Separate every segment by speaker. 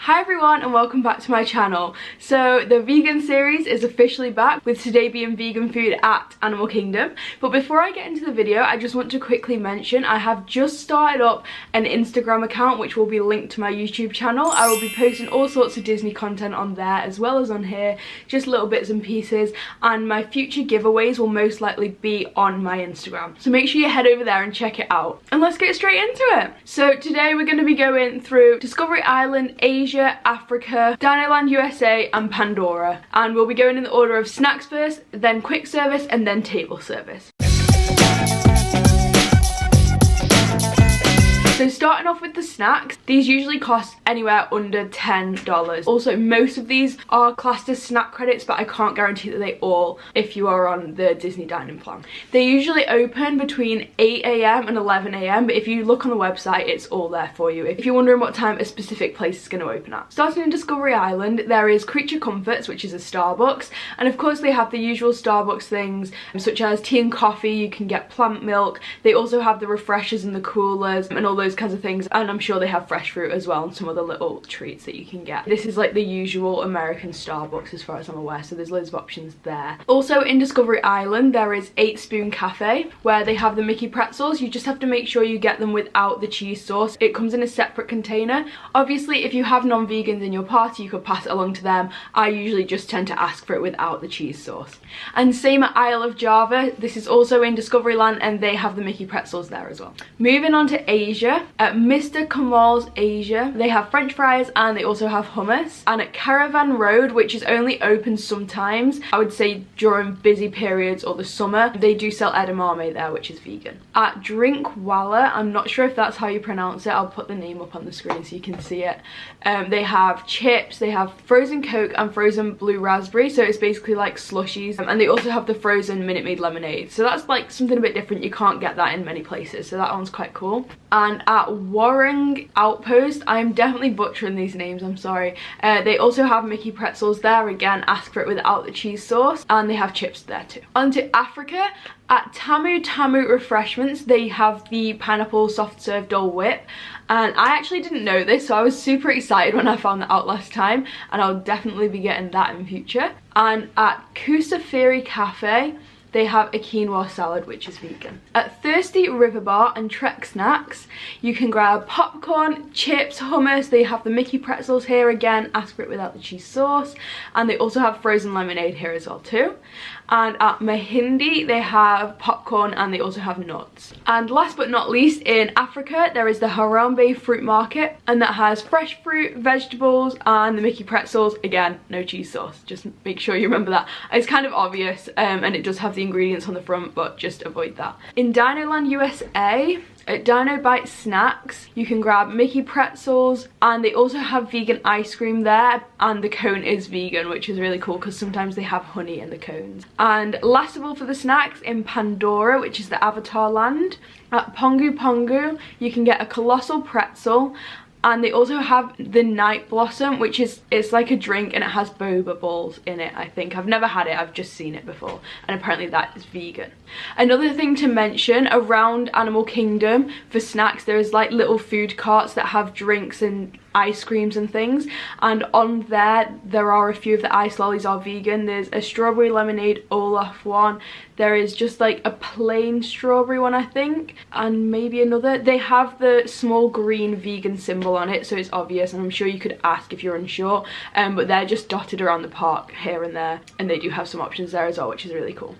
Speaker 1: Hi everyone and welcome back to my channel. So the vegan series is officially back, with today being vegan food at Animal Kingdom. But before I get into the video, I just want to quickly mention I have just started up an Instagram account which will be linked to my YouTube channel. I will be posting all sorts of Disney content on there as well as on here, just little bits and pieces, and my future giveaways will most likely be on my Instagram. So make sure you head over there and check it out. And let's get straight into it. So today we're going to be going through Discovery Island, Asia, Africa, Dinoland USA and Pandora, and we'll be going in the order of snacks first, then quick service and then table service. So starting off with the snacks, these usually cost anywhere under $10. Also, most of these are classed as snack credits, but I can't guarantee that they all if you are on the Disney dining plan. They usually open between 8 AM and 11 AM, but if you look on the website, it's all there for you if you're wondering what time a specific place is going to open at. Starting in Discovery Island, there is Creature Comforts, which is a Starbucks, and of course they have the usual Starbucks things such as tea and coffee. You can get plant milk. They also have the refreshers and the coolers and all those kinds of things, and I'm sure they have fresh fruit as well and some other little treats that you can get. This is like the usual American Starbucks as far as I'm aware, so there's loads of options there. Also in Discovery Island there is 8 Spoon Cafe, where they have the Mickey pretzels. You just have to make sure you get them without the cheese sauce. It comes in a separate container. Obviously if you have non-vegans in your party you could pass it along to them. I usually just tend to ask for it without the cheese sauce. And same at Isle of Java. This is also in Discoveryland and they have the Mickey pretzels there as well. Moving on to Asia, at Mr. Kamal's Asia, they have french fries and they also have hummus. And at Caravan Road, which is only open sometimes, I would say during busy periods or the summer, they do sell edamame there, which is vegan. At Drinkwalla, I'm not sure if that's how you pronounce it, I'll put the name up on the screen so you can see it. They have chips, they have frozen Coke and frozen blue raspberry, so it's basically like slushies, and they also have the frozen Minute Maid lemonade, so that's like something a bit different. You can't get that in many places, so that one's quite cool. And at Warring Outpost, I'm definitely butchering these names, I'm sorry, they also have Mickey pretzels there. Again, ask for it without the cheese sauce, and they have chips there too. On to Africa. At Tamu Tamu Refreshments, they have the pineapple soft serve Dole Whip, and I actually didn't know this, so I was super excited when I found that out last time, and I'll definitely be getting that in future. And at Kusafiri Cafe, they have a quinoa salad, which is vegan. At Thirsty River Bar and Trek Snacks, you can grab popcorn, chips, hummus. They have the Mickey pretzels here. Again, ask for it without the cheese sauce. And they also have frozen lemonade here as well too. And at Mahindi, they have popcorn and they also have nuts. And last but not least, in Africa, there is the Harambe Fruit Market, and that has fresh fruit, vegetables, and the Mickey pretzels. Again, no cheese sauce. Just make sure you remember that. It's kind of obvious, and it does have the ingredients on the front, but just avoid that. In Dinoland USA, at Dino Bite Snacks, you can grab Mickey pretzels, and they also have vegan ice cream there, and the cone is vegan, which is really cool because sometimes they have honey in the cones. And last of all for the snacks, in Pandora, which is the Avatar land, at Pongu Pongu, you can get a colossal pretzel, and they also have the Night Blossom, which is, it's like a drink and it has boba balls in it, I think. I've never had it, I've just seen it before, and apparently that is vegan. Another thing to mention, around Animal Kingdom for snacks, there is like little food carts that have drinks and ice creams and things, and on there are a few of the ice lollies are vegan. There's a strawberry lemonade Olaf one, there is just like a plain strawberry one I think, and maybe another. They have the small green vegan symbol on it, so it's obvious, and I'm sure you could ask if you're unsure, but they're just dotted around the park here and there, and they do have some options there as well, which is really cool.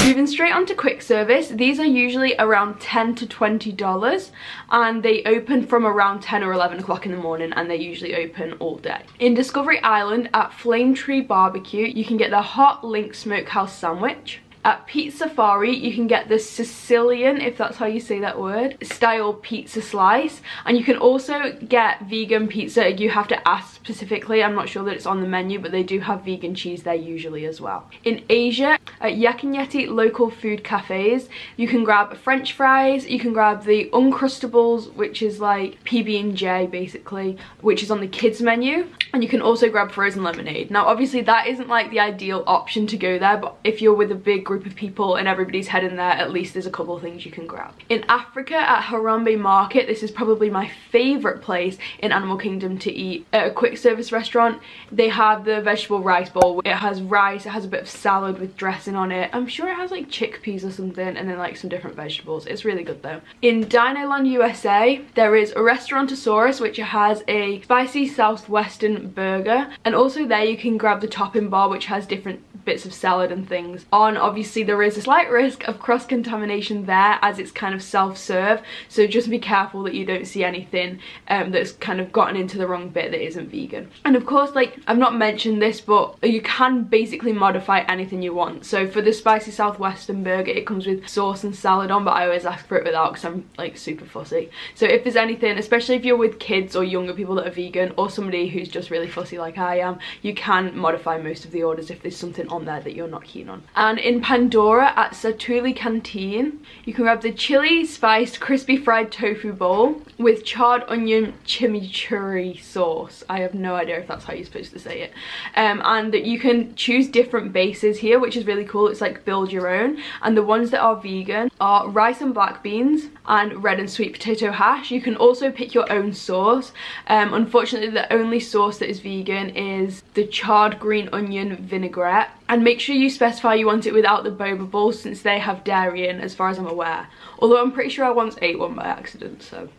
Speaker 1: Moving straight on to quick service, these are usually around $10 to $20, and they open from around 10 or 11 o'clock in the morning, and they usually open all day. In Discovery Island at Flame Tree Barbecue, you can get the hot link smokehouse sandwich. At Pizza Safari, you can get the Sicilian, if that's how you say that word, style pizza slice, and you can also get vegan pizza. You have to ask specifically, I'm not sure that it's on the menu, but they do have vegan cheese there usually as well. In Asia, at Yak and Yeti local food cafes, you can grab french fries, you can grab the Uncrustables, which is like PB&J basically, which is on the kids menu, and you can also grab frozen lemonade. Now obviously that isn't like the ideal option to go there, but if you're with a big group of people and everybody's heading there, at least there's a couple of things you can grab. In Africa, at Harambe Market, this is probably my favourite place in Animal Kingdom to eat at a quick service restaurant. They have the vegetable rice bowl. It has rice, it has a bit of salad with dressing on it. I'm sure it has like chickpeas or something, and then like some different vegetables. It's really good though. In Dinoland USA, there is a Restaurantosaurus, which has a spicy southwestern burger, and also there you can grab the topping bar, which has different bits of salad and things on. Obviously there is a slight risk of cross-contamination there as it's kind of self-serve, so just be careful that you don't see anything that's kind of gotten into the wrong bit that isn't vegan. And of course, like, I've not mentioned this, but you can basically modify anything you want. So for the spicy southwestern burger, it comes with sauce and salad on, but I always ask for it without because I'm like super fussy. So if there's anything, especially if you're with kids or younger people that are vegan, or somebody who's just really fussy like I am, you can modify most of the orders if there's something on there that you're not keen on. And in Pandora at Satuli Canteen, you can grab the chili spiced crispy fried tofu bowl with charred onion chimichurri sauce. I have no idea if that's how you're supposed to say it. And that you can choose different bases here, which is really cool. It's like build your own, and the ones that are vegan are rice and black beans and red and sweet potato hash. You can also pick your own sauce. Unfortunately, the only sauce that is vegan is the charred green onion vinaigrette, and make sure you specify you want it without the boba balls, since they have dairy in, as far as I'm aware, although I'm pretty sure I once ate one by accident, so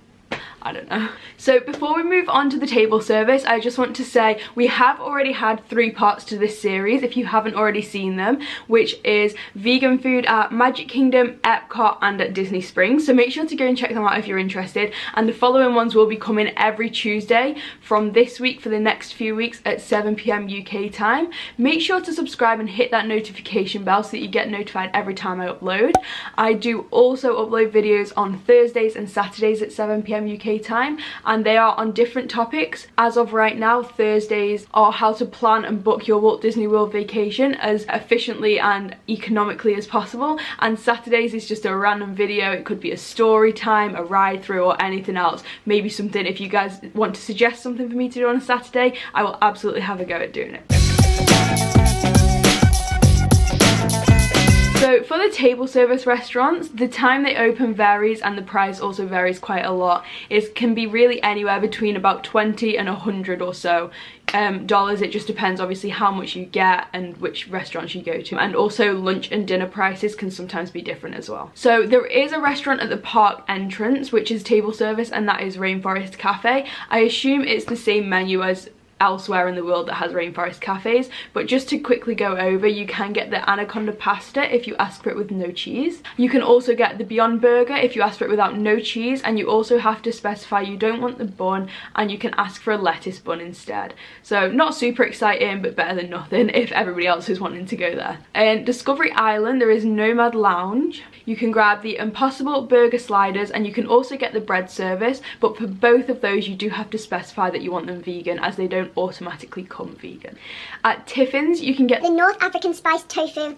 Speaker 1: I don't know. So before we move on to the table service, I just want to say we have already had 3 parts to this series, if you haven't already seen them, which is vegan food at Magic Kingdom, Epcot and at Disney Springs. So make sure to go and check them out if you're interested, and the following ones will be coming every Tuesday from this week for the next few weeks at 7 PM UK time. Make sure to subscribe and hit that notification bell so that you get notified every time I upload. I do also upload videos on Thursdays and Saturdays at 7 PM UK time, and they are on different topics. As of right now, Thursdays are how to plan and book your Walt Disney World vacation as efficiently and economically as possible, and Saturdays is just a random video. It could be a story time, a ride through, or anything else. Maybe something, if you guys want to suggest something for me to do on a Saturday, I will absolutely have a go at doing it. So for the table service restaurants, the time they open varies and the price also varies quite a lot. It can be really anywhere between about 20 and 100 or so dollars. It just depends obviously how much you get and which restaurants you go to, and also lunch and dinner prices can sometimes be different as well. So there is a restaurant at the park entrance which is table service, and that is Rainforest Cafe. I assume it's the same menu as elsewhere in the world that has rainforest cafes, but just to quickly go over, you can get the anaconda pasta if you ask for it with no cheese. You can also get the Beyond Burger if you ask for it without no cheese, and you also have to specify you don't want the bun, and you can ask for a lettuce bun instead. So not super exciting, but better than nothing if everybody else is wanting to go there. In Discovery Island, there is Nomad Lounge. You can grab the Impossible Burger Sliders, and you can also get the bread service, but for both of those you do have to specify that you want them vegan, as they don't automatically come vegan. At Tiffin's, you can get
Speaker 2: the North African spiced tofu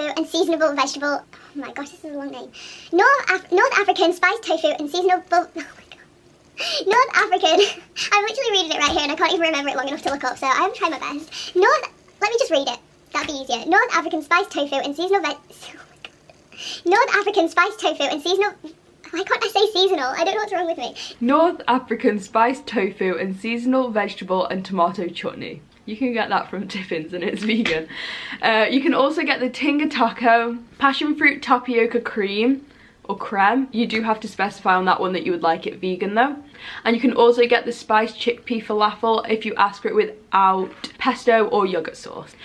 Speaker 2: and seasonable vegetable. Oh my gosh, this is a long name. North African spiced tofu and seasonable. Oh my god. North African. I'm literally reading it right here, and I can't even remember it long enough to look up. So I'm trying my best. Let me just read it. That'd be easier. North African spiced tofu and seasonal veg. Oh my god. North African spiced tofu and seasonal. Why can't I say seasonal? I don't know what's wrong with me.
Speaker 1: North African spiced tofu and seasonal vegetable and tomato chutney. You can get that from Tiffin's and it's vegan. You can also get the Tinga Taco, passion fruit tapioca cream or creme. You do have to specify on that one that you would like it vegan though. And you can also get the spiced chickpea falafel if you ask for it without pesto or yogurt sauce.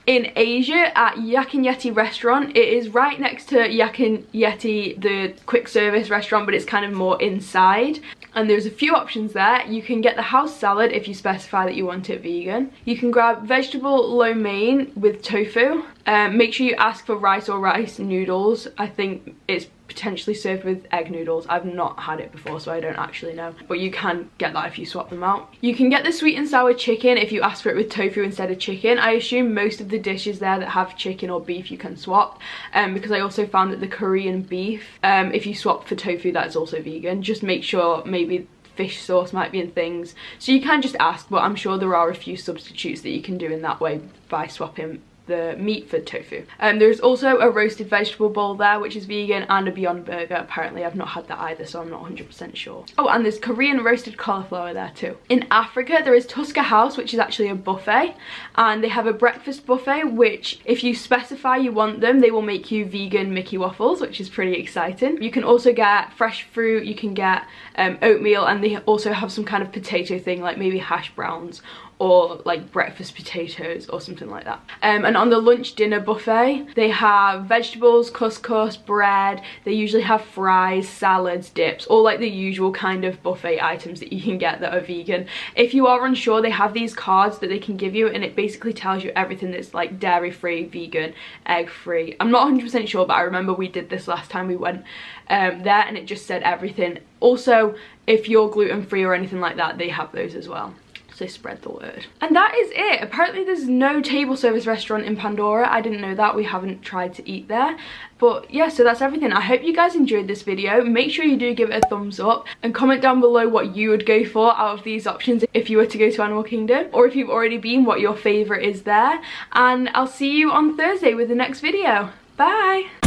Speaker 1: In Asia, at Yakin Yeti restaurant, it is right next to Yakin Yeti, the quick service restaurant, but it's kind of more inside. And there's a few options there. You can get the house salad if you specify that you want it vegan. You can grab vegetable lo mein with tofu. Make sure you ask for rice or rice noodles. I think it's potentially served with egg noodles. I've not had it before, so I don't actually know, but you can get that if you swap them out. You can get the sweet and sour chicken if you ask for it with tofu instead of chicken. I assume most of the dishes there that have chicken or beef you can swap, because I also found that the Korean beef, if you swap for tofu, that's also vegan. Just make sure maybe fish sauce might be in things, so you can just ask, but I'm sure there are a few substitutes that you can do in that way by swapping the meat for tofu. There's also a roasted vegetable bowl there, which is vegan, and a Beyond Burger. Apparently I've not had that either, so I'm not 100% sure. Oh, and there's Korean roasted cauliflower there too. In Africa, there is Tusker House, which is actually a buffet, and they have a breakfast buffet, which if you specify you want them, they will make you vegan Mickey waffles, which is pretty exciting. You can also get fresh fruit, you can get oatmeal, and they also have some kind of potato thing, like maybe hash browns or like breakfast potatoes or something like that. And on the lunch dinner buffet, they have vegetables, couscous, bread. They usually have fries, salads, dips, all like the usual kind of buffet items that you can get that are vegan. If you are unsure, they have these cards that they can give you, and it basically tells you everything that's like dairy free, vegan, egg free. I'm not 100% sure, but I remember we did this last time we went there, and it just said everything. Also, if you're gluten free or anything like that, they have those as well. So spread the word. And that is it. Apparently there's no table service restaurant in Pandora. I didn't know that. We haven't tried to eat there. But yeah, so that's everything. I hope you guys enjoyed this video. Make sure you do give it a thumbs up and comment down below what you would go for out of these options if you were to go to Animal Kingdom, or if you've already been, what your favourite is there. And I'll see you on Thursday with the next video. Bye!